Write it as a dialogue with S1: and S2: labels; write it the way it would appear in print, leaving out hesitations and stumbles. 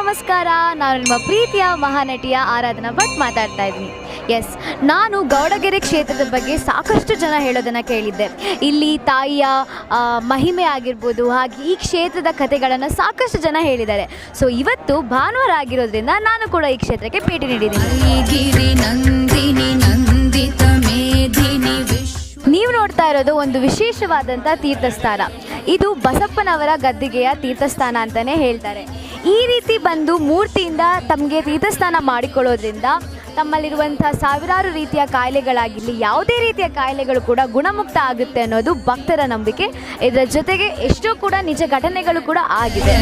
S1: ನಮಸ್ಕಾರ. ನಾನು ನಿಮ್ಮ ಪ್ರೀತಿಯ ಮಹಾನಟಿಯ ಆರಾಧನಾ ಭಟ್ ಮಾತಾಡ್ತಾ ಇದ್ದೀನಿ. ಎಸ್, ನಾನು ಗೌಡಗೆರೆ ಕ್ಷೇತ್ರದ ಬಗ್ಗೆ ಸಾಕಷ್ಟು ಜನ ಹೇಳೋದನ್ನು ಕೇಳಿದ್ದೆ. ಇಲ್ಲಿ ತಾಯಿಯ ಮಹಿಮೆ ಆಗಿರ್ಬೋದು, ಹಾಗೆ ಈ ಕ್ಷೇತ್ರದ ಕಥೆಗಳನ್ನು ಸಾಕಷ್ಟು ಜನ ಹೇಳಿದ್ದಾರೆ. ಸೊ ಇವತ್ತು ಭಾನುವಾರ ಆಗಿರೋದ್ರಿಂದ ನಾನು ಕೂಡ ಈ ಕ್ಷೇತ್ರಕ್ಕೆ ಭೇಟಿ ನೀಡಿದ್ದೀನಿ. ನೀವು ನೋಡ್ತಾ ಇರೋದು ಒಂದು ವಿಶೇಷವಾದಂಥ ತೀರ್ಥಸ್ಥಾನ. ಇದು ಬಸಪ್ಪನವರ ಗದ್ದಿಗೆಯ ತೀರ್ಥಸ್ಥಾನ ಅಂತಲೇ ಹೇಳ್ತಾರೆ. ಈ ರೀತಿ ಬಂದು ಮೂರ್ತಿಯಿಂದ ತಮಗೆ ತೀರ್ಥಸ್ಥಾನ ಮಾಡಿಕೊಳ್ಳೋದ್ರಿಂದ ತಮ್ಮಲ್ಲಿರುವಂಥ ಸಾವಿರಾರು ರೀತಿಯ ಕಾಯಿಲೆಗಳಾಗಿರಲಿ, ಯಾವುದೇ ರೀತಿಯ ಕಾಯಿಲೆಗಳು ಕೂಡ ಗುಣಮುಕ್ತ ಆಗುತ್ತೆ ಅನ್ನೋದು ಭಕ್ತರ ನಂಬಿಕೆ. ಇದರ ಜೊತೆಗೆ ಎಷ್ಟೋ ಕೂಡ ನಿಜ ಘಟನೆಗಳು ಕೂಡ ಆಗಿದೆ.